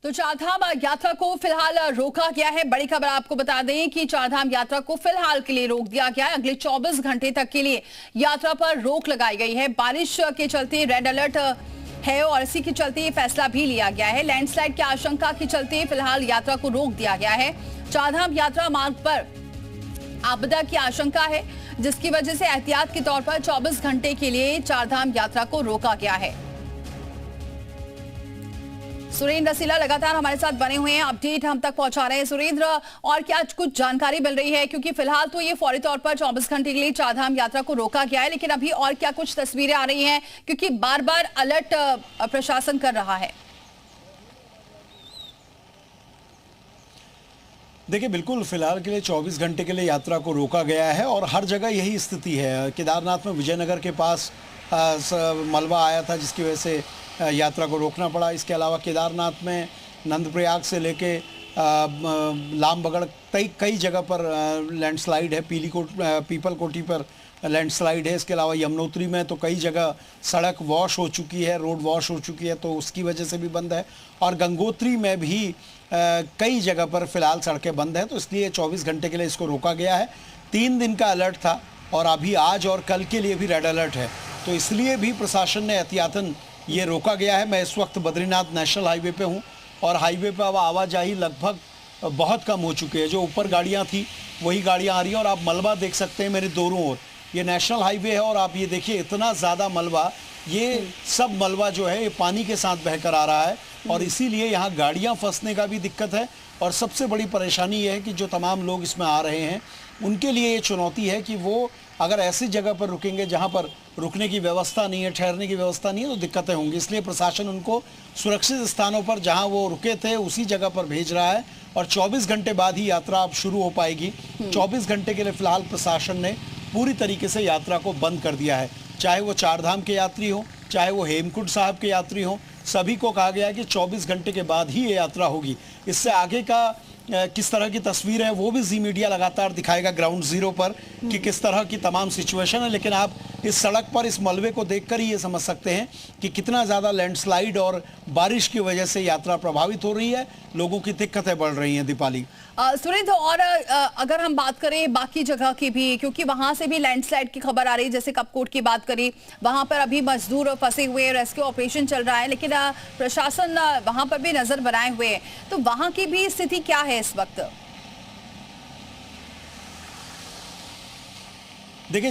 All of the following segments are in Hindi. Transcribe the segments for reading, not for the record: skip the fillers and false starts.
तो चारधाम यात्रा को फिलहाल रोका गया है। बड़ी खबर आपको बता दें कि चारधाम यात्रा को फिलहाल के लिए रोक दिया गया है। अगले 24 घंटे तक के लिए यात्रा पर रोक लगाई गई है। बारिश के चलते रेड अलर्ट है और इसी के चलते ये फैसला भी लिया गया है। लैंडस्लाइड की आशंका के चलते फिलहाल यात्रा को रोक दिया गया है। चारधाम यात्रा मार्ग पर आपदा की आशंका है, जिसकी वजह से एहतियात के तौर पर 24 घंटे के लिए चारधाम यात्रा को रोका गया है। सुरेंद्र रसीला लगातार हमारे साथ बने हुए हैं, अपडेट हम तक पहुंचा रहे हैं। सुरेंद्र, और क्या कुछ जानकारी मिल रही है? क्योंकि फिलहाल तो ये फौरी तौर पर 24 घंटे के लिए चारधाम यात्रा को रोका गया है, लेकिन अभी और क्या कुछ तस्वीरें आ रही हैं? क्योंकि बार बार अलर्ट प्रशासन कर रहा है। देखिए, बिल्कुल फिलहाल के लिए 24 घंटे के लिए यात्रा को रोका गया है और हर जगह यही स्थिति है। केदारनाथ में विजयनगर के पास मलबा आया था, जिसकी वजह से यात्रा को रोकना पड़ा। इसके अलावा केदारनाथ में नंदप्रयाग से लेके लामबगड़ कई जगह पर लैंडस्लाइड है। पीपल कोटी पर लैंडस्लाइड है। इसके अलावा यमुनोत्री में तो कई जगह सड़क वॉश हो चुकी है, रोड वॉश हो चुकी है, तो उसकी वजह से भी बंद है। और गंगोत्री में भी कई जगह पर फिलहाल सड़कें बंद हैं, तो इसलिए 24 घंटे के लिए इसको रोका गया है। 3 दिन का अलर्ट था और अभी आज और कल के लिए भी रेड अलर्ट है, तो इसलिए भी प्रशासन ने एहतियातन ये रोका गया है। मैं इस वक्त बद्रीनाथ नेशनल हाईवे पे हूँ और हाईवे पे अब आवाजाही लगभग बहुत कम हो चुकी है। जो ऊपर गाड़ियाँ थी वही गाड़ियाँ आ रही हैं और आप मलबा देख सकते हैं मेरे दोनों ओर। ये नेशनल हाईवे है और आप ये देखिए, इतना ज़्यादा मलबा, ये सब मलबा जो है ये पानी के साथ बहकर आ रहा है और इसीलिए यहाँ गाड़ियाँ फंसने का भी दिक्कत है। और सबसे बड़ी परेशानी ये है कि जो तमाम लोग इसमें आ रहे हैं उनके लिए ये चुनौती है कि वो अगर ऐसी जगह पर रुकेंगे जहाँ पर रुकने की व्यवस्था नहीं है, ठहरने की व्यवस्था नहीं है, तो दिक्कतें होंगी। इसलिए प्रशासन उनको सुरक्षित स्थानों पर जहाँ वो रुके थे उसी जगह पर भेज रहा है और 24 घंटे बाद ही यात्रा अब शुरू हो पाएगी। 24 घंटे के लिए फिलहाल प्रशासन ने पूरी तरीके से यात्रा को बंद कर दिया है। चाहे वो चारधाम के यात्री हो, चाहे वो हेमकुंड साहब के यात्री हो, सभी को कहा गया है कि 24 घंटे के बाद ही ये यात्रा होगी। इससे आगे का किस तरह की तस्वीर है वो भी जी मीडिया लगातार दिखाएगा ग्राउंड जीरो पर कि किस तरह की तमाम सिचुएशन है। लेकिन आप इस सड़क पर इस मलबे को देखकर ही ये समझ सकते हैं कि कितना ज़्यादा लैंडस्लाइड और बारिश की वजह से यात्रा प्रभावित हो रही है, लोगों की दिक्कतें बढ़ रही हैं। दीपाली, सुरेंद्र, और अगर हम बात करें बाकी जगह की भी, क्योंकि वहां से भी लैंडस्लाइड की खबर आ रही है, जैसे कपकोट की बात करें, वहां पर अभी मजदूर फंसे हुए हैं, रेस्क्यू ऑपरेशन चल रहा है, लेकिन प्रशासन वहां पर भी नजर बनाए हुए है, तो वहां की भी स्थिति क्या है इस वक्त? देखिए,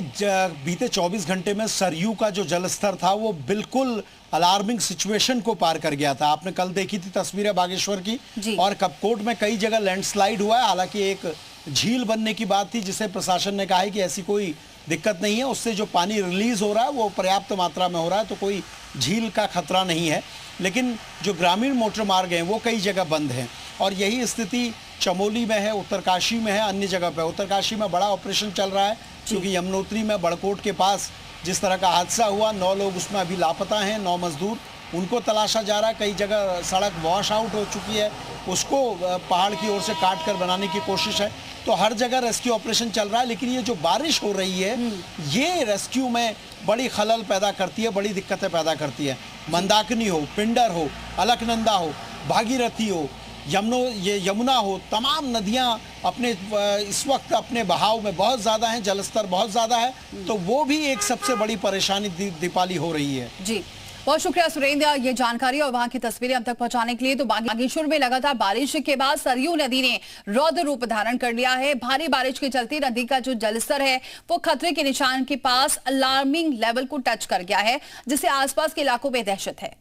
बीते 24 घंटे में सरयू का जो जलस्तर था वो बिल्कुल अलार्मिंग सिचुएशन को पार कर गया था। आपने कल देखी थी तस्वीरें बागेश्वर की, और कपकोट में कई जगह लैंडस्लाइड हुआ है। हालांकि एक झील बनने की बात थी जिसे प्रशासन ने कहा है कि ऐसी कोई दिक्कत नहीं है, उससे जो पानी रिलीज हो रहा है वो पर्याप्त मात्रा में हो रहा है, तो कोई झील का खतरा नहीं है। लेकिन जो ग्रामीण मोटर मार्ग हैं वो कई जगह बंद हैं और यही स्थिति चमोली में है, उत्तरकाशी में है, अन्य जगह पर। उत्तरकाशी में बड़ा ऑपरेशन चल रहा है क्योंकि यमुनोत्री में बड़कोट के पास जिस तरह का हादसा हुआ, 9 लोग उसमें अभी लापता हैं, 9 मजदूर, उनको तलाशा जा रहा है। कई जगह सड़क वॉश आउट हो चुकी है, उसको पहाड़ की ओर से काट कर बनाने की कोशिश है। तो हर जगह रेस्क्यू ऑपरेशन चल रहा है। लेकिन ये जो बारिश हो रही है ये रेस्क्यू में बड़ी खलल पैदा करती है, बड़ी दिक्कतें पैदा करती है। मंदाकिनी हो, पिंडर हो, अलकनंदा हो, भागीरथी हो, यमुना हो, तमाम नदियां अपने इस वक्त अपने बहाव में बहुत ज़्यादा हैं, जलस्तर बहुत ज़्यादा है, तो वो भी एक सबसे बड़ी परेशानी दीपाली हो रही है। जी, बहुत शुक्रिया सुरेंद्र, ये जानकारी और वहां की तस्वीरें हम तक पहुंचाने के लिए। तो बागेश्वर में लगातार बारिश के बाद सरयू नदी ने रौद्र रूप धारण कर लिया है। भारी बारिश के चलते नदी का जो जलस्तर है वो खतरे के निशान के पास अलार्मिंग लेवल को टच कर गया है, जिससे आसपास के इलाकों में दहशत है।